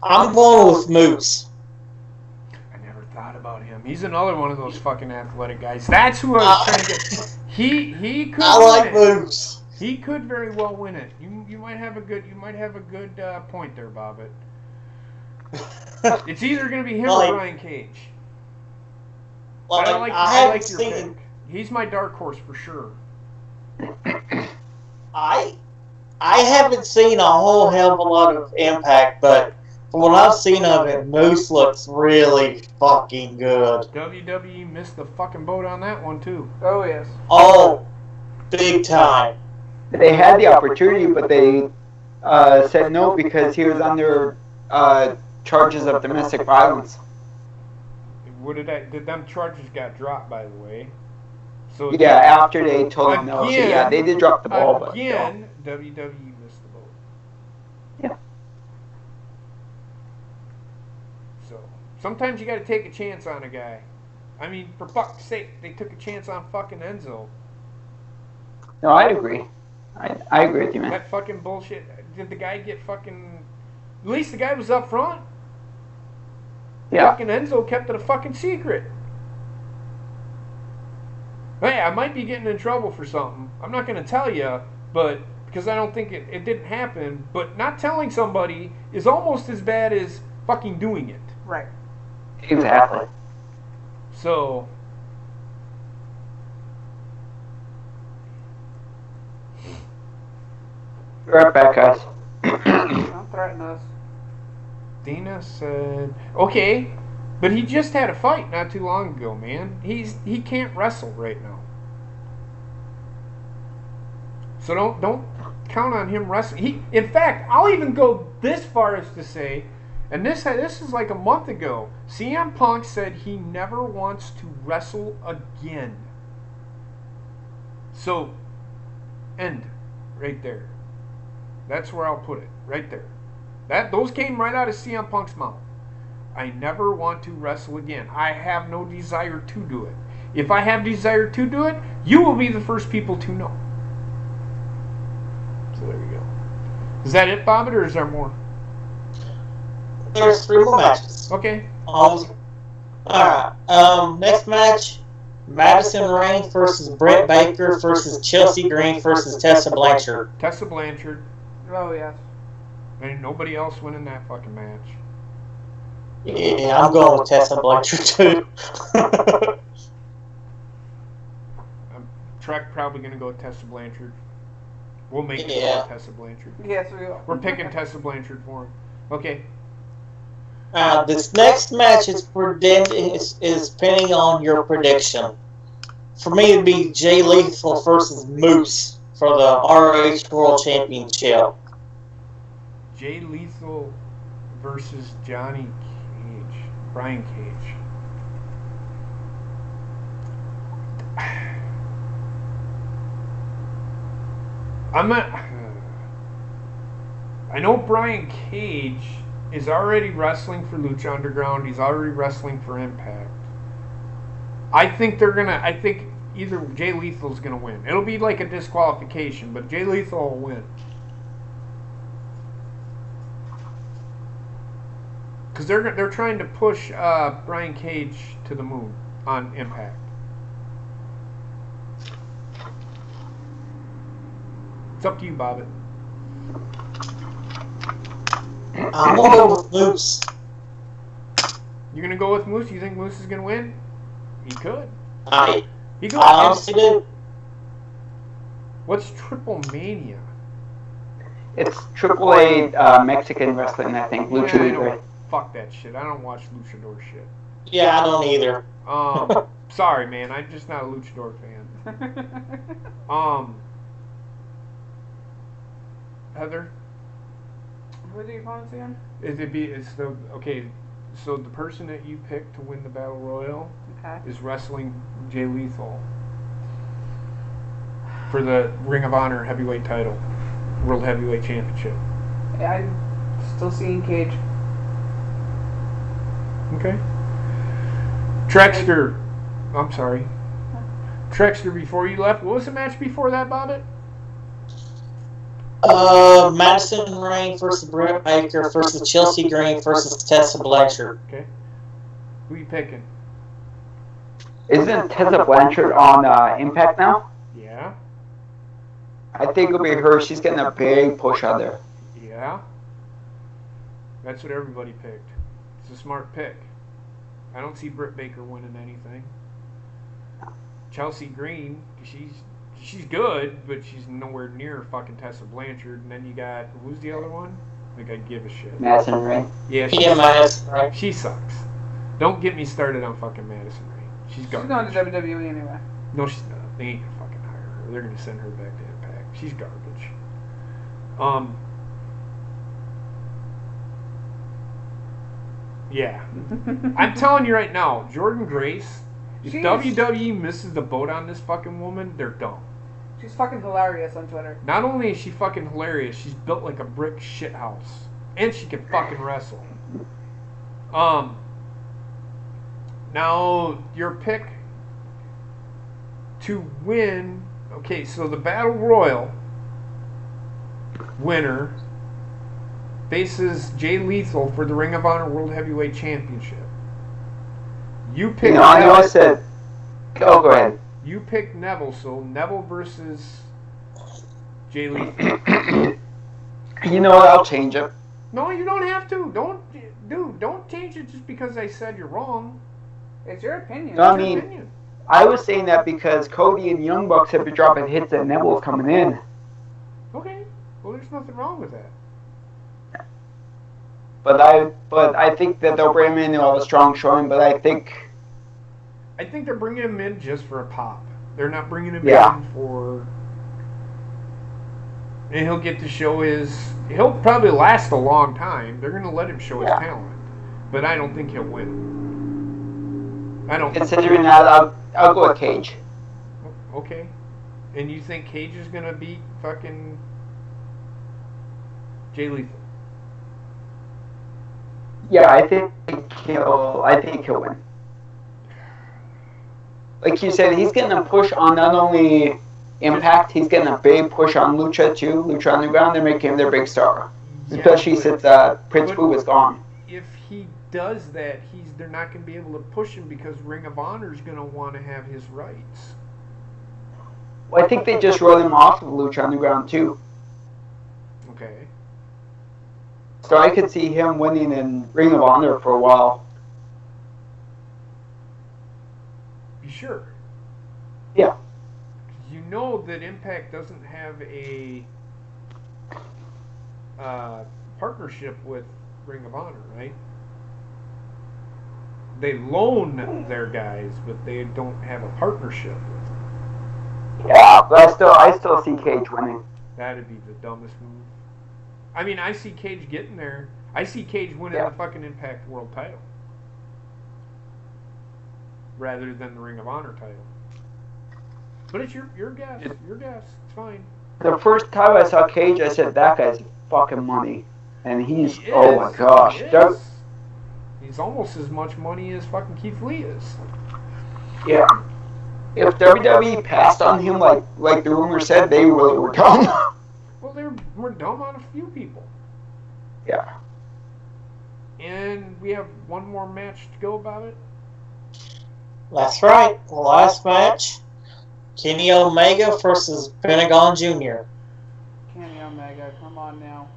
I'm going with Moose. I never thought about him. He's another one of those fucking athletic guys. That's who I was trying to get. He could. I like moves. He could very well win it. You might have a good point there, Bobbitt. It's either going to be him or Brian Cage. Like, I like your pick. He's my dark horse for sure. I haven't seen a whole hell of a lot of Impact, but from what I've seen of it, Moose looks really fucking good. WWE missed the fucking boat on that one too. Oh yes. Oh, big time. They had the opportunity, but they said no because he was under charges of domestic violence. Did them charges got dropped, by the way? So yeah, after they told him no. So yeah, they did drop the ball. Again, but WWE missed the boat. Yeah. So sometimes you got to take a chance on a guy. I mean, for fuck's sake, they took a chance on fucking Enzo. No, I agree. I agree with you, man. That fucking bullshit. Did the guy get fucking... At least the guy was up front. Yeah. Fucking Enzo kept it a fucking secret. Hey, I might be getting in trouble for something. I'm not going to tell you, but... Because I don't think it didn't happen. But not telling somebody is almost as bad as fucking doing it. Right. Exactly. So... Be right back, guys. Don't threaten us. Dina said, okay, but he just had a fight not too long ago, man. He can't wrestle right now. So don't count on him wrestling. In fact, I'll even go this far as to say, and this is like a month ago, CM Punk said he never wants to wrestle again. So, end right there. That's where I'll put it, right there. Those came right out of CM Punk's mouth. I never want to wrestle again. I have no desire to do it. If I have desire to do it, you will be the first people to know. So there you go. Is that it, Bobbitt, or is there more? There's 3 more matches. Okay. Alright. Next match, Madison Rayne versus Britt Baker versus Chelsea Green versus Tessa Blanchard. Tessa Blanchard. Oh yes. Ain't nobody else winning that fucking match. Yeah, I'm going with Tessa Blanchard too. Trek probably going to go with Tessa Blanchard. We'll make it with Tessa Blanchard. Yes, we will. We're picking Tessa Blanchard for him. Okay. This next match is depending on your prediction. For me, it'd be Jay Lethal versus Moose for the ROH World Championship. Jay Lethal versus Johnny Cage. Brian Cage. I know Brian Cage is already wrestling for Lucha Underground. He's already wrestling for Impact. I think either Jay Lethal's gonna win. It'll be like a disqualification, but Jay Lethal will win. Because they're trying to push Brian Cage to the moon on Impact. It's up to you, Bobbitt. I'm going to go with Moose. You're going to go with Moose? You think Moose is going to win? He could. I He could. honestly do. What's Triple Mania? It's AAA Mexican wrestling, I think. Lucha Libre. Fuck that shit. I don't watch luchador shit. Yeah, I don't either. Sorry, man. I'm just not a luchador fan. Heather? Who do you want to see him? So the person that you picked to win the Battle Royal is wrestling Jay Lethal for the Ring of Honor Heavyweight title, World Heavyweight Championship. Yeah, I'm still seeing Cage. Okay. Trexter. I'm sorry. Trexter, before you left, what was the match before that, Bobbitt? Madison Rayne versus Britt Baker versus Chelsea Green versus Tessa Blanchard. Okay. Who you picking? Isn't Tessa Blanchard on Impact now? Yeah. I think it'll be her. She's getting a big push out there. Yeah. That's what everybody picked. It's a smart pick. I don't see Britt Baker winning anything. Chelsea Green, she's good, but she's nowhere near fucking Tessa Blanchard. And then you got, who's the other one? Like, I give a shit. Madison Rain. Yeah, Madison Rain. She sucks. Don't get me started on fucking Madison Rain. She's garbage. She's going to WWE anyway. No, she's not. They ain't gonna fucking hire her. They're gonna send her back to Impact. She's garbage. Yeah. I'm telling you right now, Jordan Grace, if WWE misses the boat on this fucking woman, they're dumb. She's fucking hilarious on Twitter. Not only is she fucking hilarious, she's built like a brick shithouse. And she can fucking wrestle. Now, your pick to win... Okay, so the Battle Royal winner faces Jay Lethal for the Ring of Honor World Heavyweight Championship. You picked I know I said... Oh, go ahead. You picked Neville, so Neville versus Jay Lethal. You know what? I'll change it. No, you don't have to. Don't change it just because I said you're wrong. It's your opinion. No, I It's your mean, opinion. I was saying that because Cody and Young Bucks have been dropping hits and Neville's coming in. Okay. Well, there's nothing wrong with that. But I think that they'll bring him in a strong showing, but I think they're bringing him in just for a pop. They're not bringing him Yeah. in for... And he'll get to show his... He'll probably last a long time. They're going to let him show his talent. But I don't think he'll win. I don't... considering that, I'll go with Cage. Okay. And you think Cage is going to beat fucking Jay Lethal? Yeah, I think he'll win. Like you said, he's getting a push on not only Impact, he's getting a big push on Lucha too. Lucha Underground, they're making him their big star. Especially since Prince Boo is gone. If he does that, they're not going to be able to push him because Ring of Honor is going to want to have his rights. Well, I think they just wrote him off of Lucha Underground too. Okay. So I could see him winning in Ring of Honor for a while. You sure? Yeah. You know that Impact doesn't have a partnership with Ring of Honor, right? They loan their guys, but they don't have a partnership with them. Yeah, but I still see Cage winning. That'd be the dumbest move. I mean, I see Cage getting there. I see Cage winning the fucking Impact World title. Rather than the Ring of Honor title. But it's your guess. Your guess. It's fine. The first time I saw Cage, I said, that guy's fucking money. And he's, oh my gosh. He's almost as much money as fucking Keith Lee is. Yeah. If WWE passed on him like the rumor said, they really were dumb. Well, we're dumb on a few people. Yeah. And we have one more match to go about it. That's right. The last match. Kenny Omega versus Pentagon Jr. Kenny Omega, come on now.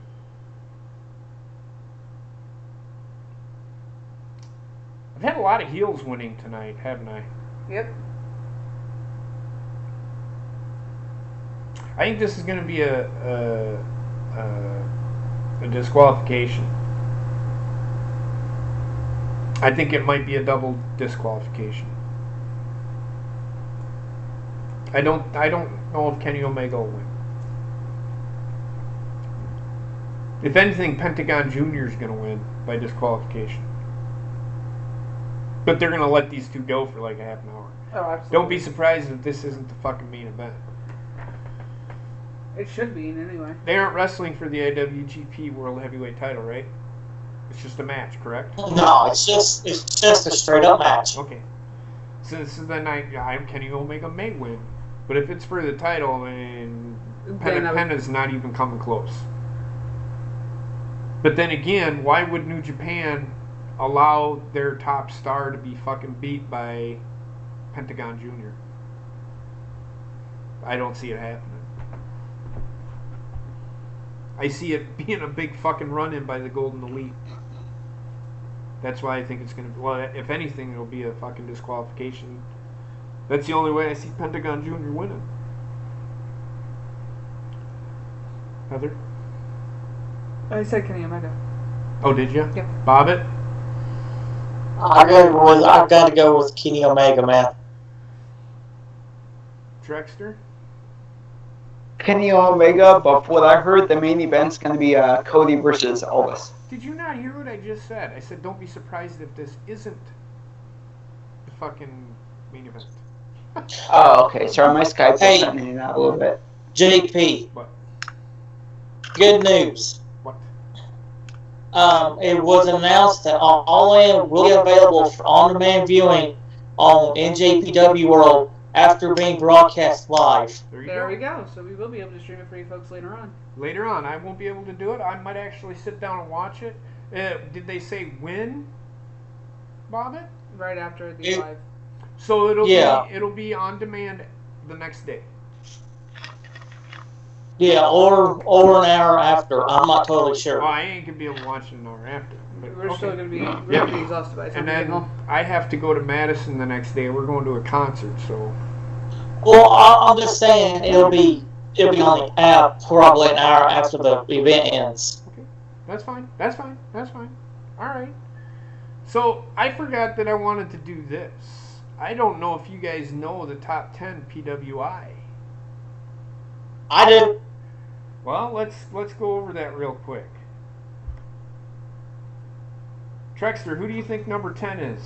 I've had a lot of heels winning tonight, haven't I? Yep. I think this is going to be a disqualification. I think it might be a double disqualification. I don't know if Kenny Omega will win. If anything, Pentagon Jr. is going to win by disqualification. But they're going to let these two go for like a half an hour. Oh, absolutely. Don't be surprised if this isn't the fucking main event. It should be, anyway. They aren't wrestling for the IWGP World Heavyweight title, right? It's just a match, correct? No, it's just a straight up match. Okay. So then Kenny Omega may win. But if it's for the title, then Penna's not even coming close. But then again, why would New Japan allow their top star to be fucking beat by Pentagon Jr. I don't see it happening. I see it being a big fucking run-in by the Golden Elite. That's why I think it's going to be... Well, if anything, it'll be a fucking disqualification. That's the only way I see Pentagon Jr. winning. Heather? I said Kenny Omega. Oh, did you? Yep. Bobbitt? I've got to go with Kenny Omega, man. Trexter? Kenny Omega, but what I heard, the main event's going to be Cody versus Elvis. Did you not hear what I just said? I said don't be surprised if this isn't the fucking main event. Oh, okay. Sorry, my Skype was sending in out a little bit. JP. What? Good news. What? It was announced that All In will be available for on-demand viewing on NJPW World after being broadcast live. There we go. So we will be able to stream it for you folks later on. Later on, I won't be able to do it. I might actually sit down and watch it. Did they say when, Bobbitt? Right after the live. So it'll be on demand the next day. Yeah, or an hour after. I'm not totally sure. Oh, I ain't gonna be able to watch it an hour after. But, We're still gonna be exhausted by the time and we get then home. I have to go to Madison the next day. We're going to a concert, so. Well, I'm just saying it'll be on the app probably an hour after the event ends. Okay, that's fine. All right. So I forgot that I wanted to do this. I don't know if you guys know the top 10 PWI. I do. Well, let's go over that real quick. Trexter, who do you think number 10 is?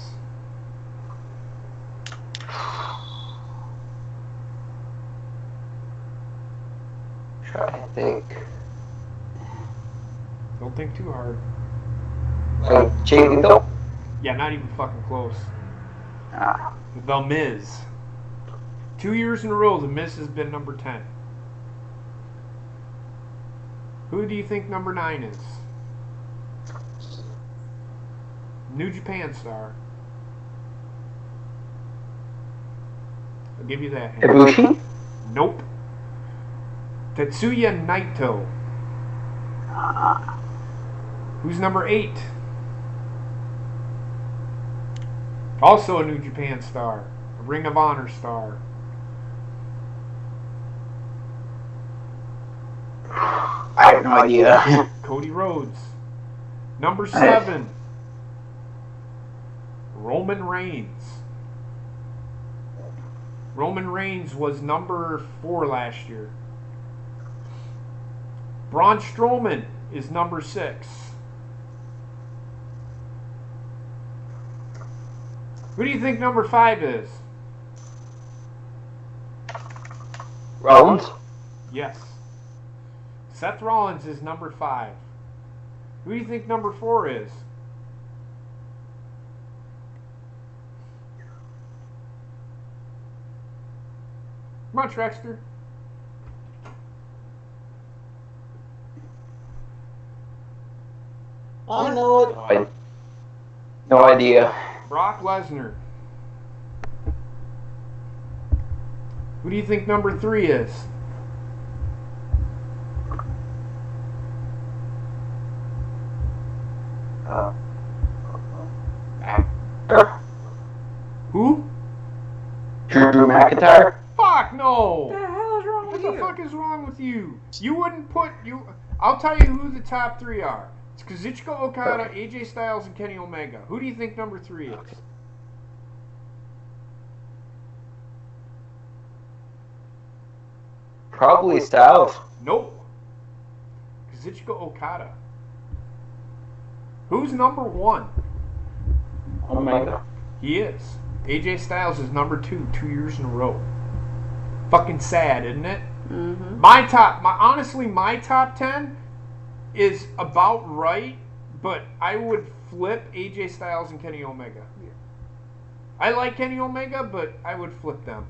Try to think. Don't think too hard. Like Jay Lethal? Yeah, not even fucking close. Ah. The Miz. 2 years in a row, The Miz has been number 10. Who do you think number 9 is? New Japan star. I'll give you that. Ibushi? Nope. Tetsuya Naito. Who's number 8? Also a New Japan star. A Ring of Honor star. I have no idea. Cody Rhodes. Number 7. Roman Reigns. Roman Reigns was number 4 last year. Braun Strowman is number 6. Who do you think number 5 is? Rollins? Yes. Seth Rollins is number 5. Who do you think number 4 is? Come on, Trexter. I know it. No idea. Brock Lesnar. Who do you think number 3 is? Who? Drew McIntyre? Fuck no! What the hell is wrong What with the you? fuck is wrong with you? You wouldn't put you. I'll tell you who the top 3 are. It's Kazuchika Okada, AJ Styles, and Kenny Omega. Who do you think number 3 is? Probably Styles. Nope. Kazuchika Okada. Who's number 1? Omega. He is. AJ Styles is number 2, 2 years in a row. Fucking sad, isn't it? Mm-hmm. Honestly, my top 10 is about right, but I would flip AJ Styles and Kenny Omega. Yeah. I like Kenny Omega, but I would flip them.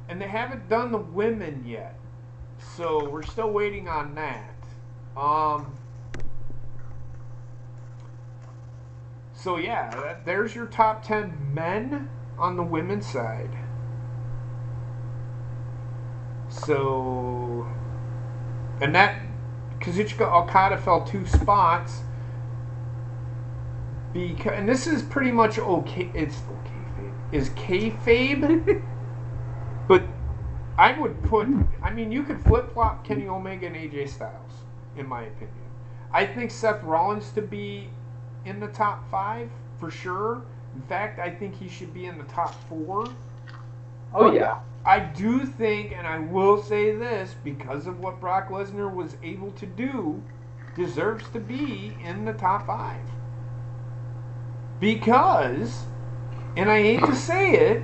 And they haven't done the women yet, so we're still waiting on that. So yeah, there's your top 10 men. on the women's side. So, and that Kazuchika Okada fell 2 spots. Because, and this is pretty much okay. It's okay. Is kayfabe? But I would put. I mean, you could flip flop Kenny Omega and AJ Styles, in my opinion. I think Seth Rollins to be in the top 5 for sure. In fact, I think he should be in the top 4. Oh yeah. I do think, and I will say this, because of what Brock Lesnar was able to do, deserves to be in the top 5. Because, and I hate to say it,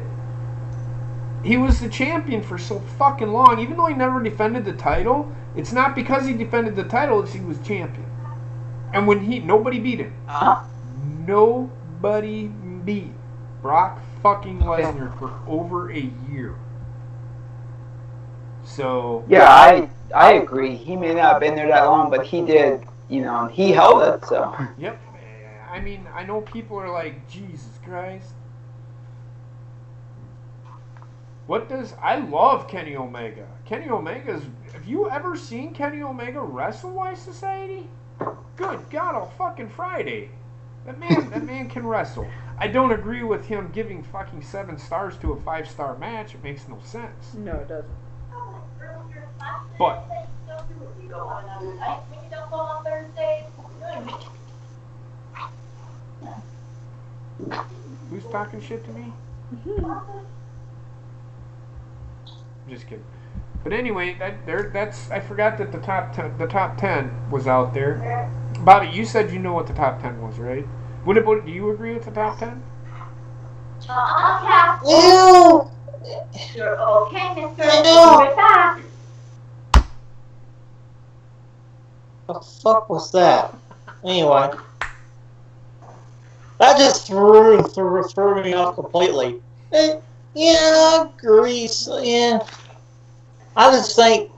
he was the champion for so fucking long. Even though he never defended the title, it's not because he defended the title, it's he was champion. And when nobody beat him. Nobody beat Brock fucking Lesnar for over a year. So yeah, I agree. He may not have been there that long, but he did. You know, he held it. So yep. I mean, I know people are like, Jesus Christ. I love Kenny Omega. Kenny Omega's. Have you ever seen Kenny Omega wrestle, Wise Society? Good God, on fucking Friday. That man can wrestle. I don't agree with him giving fucking 7 stars to a 5-star match. It makes no sense. No, it doesn't. But who's talking shit to me? Just kidding. But anyway, that's I forgot that the top 10 was out there. Bobby, you said you know what the top 10 was, right? Do you agree with the top 10? Ew. You're okay, mister. We're back. The fuck was that? Anyway, that just threw me off completely. Yeah, I agree. So, yeah, I just think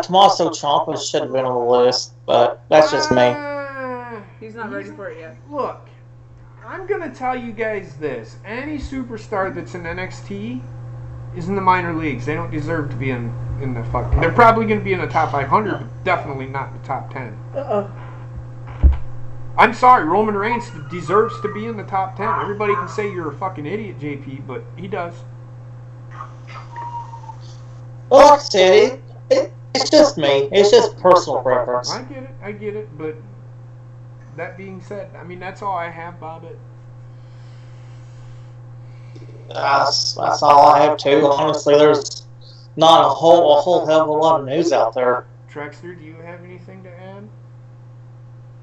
Tommaso Ciampa should have been on the list, but that's just me. He's not ready for it yet. Look, I'm gonna tell you guys this: any superstar that's in NXT is in the minor leagues. They don't deserve to be in the fucking. They're probably gonna be in the top 500, but definitely not in the top 10. I'm sorry, Roman Reigns deserves to be in the top 10. Everybody can say you're a fucking idiot, JP, but he does. Well, like I said, it's just me. It's just personal preference. I get it, but that being said, I mean, that's all I have, Bobbitt. That's all I have too. Honestly, there's not a whole hell of a lot of news out there. Trexter, do you have anything to add?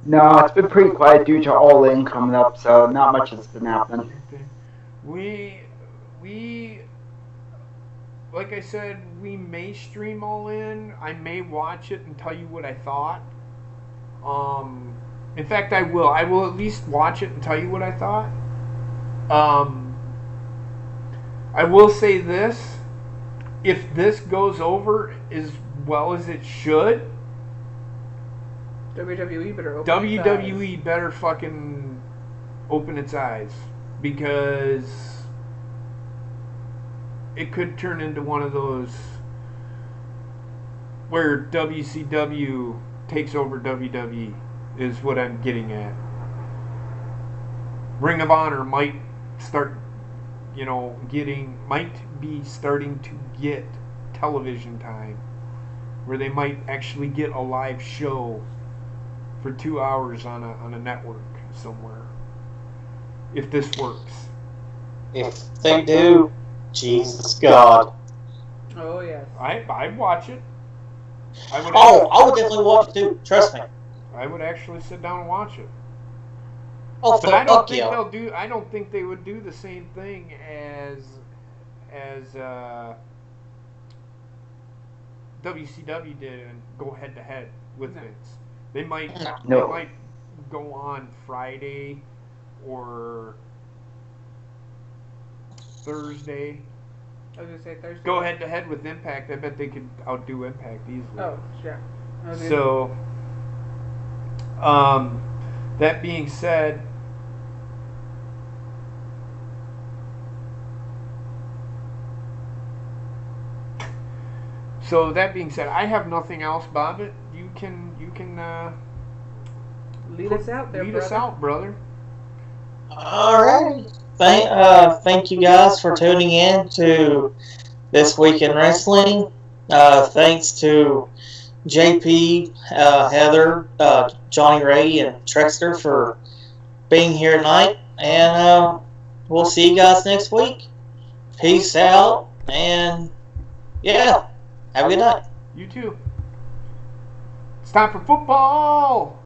no, it's been pretty quiet due to All In coming up, so not much has been happening. Okay. We like I said, we may stream All In. I may watch it and tell you what I thought. In fact, I will. I will at least watch it and tell you what I thought. I will say this. If this goes over as well as it should, WWE better open its eyes. WWE better fucking open its eyes, because it could turn into one of those where WCW takes over WWE, is what I'm getting at. Ring of Honor might start, might be starting to get television time, where they might actually get a live show for 2 hours on a network somewhere, if this works. If they do, Jesus God. Oh yes. I'd watch it. I would definitely watch it too. Trust me. I would actually sit down and watch it. Oh, But I don't think yeah. they'll do. I don't think they would do the same thing as WCW did and go head to head with Vince. They might go on Friday or Thursday. I was gonna say Thursday. Go head to head with Impact. I bet they could outdo Impact easily. Oh, sure. So, that being said, So that being said, I have nothing else, Bobbitt. You can Lead us out there, lead us out, brother. All right. Thank you guys for tuning in to This Week in Wrestling. Thanks to JP, Heather, Johnny Ray, and Trexter for being here tonight. And we'll see you guys next week. Peace out. And yeah, have a good night. You too. It's time for football.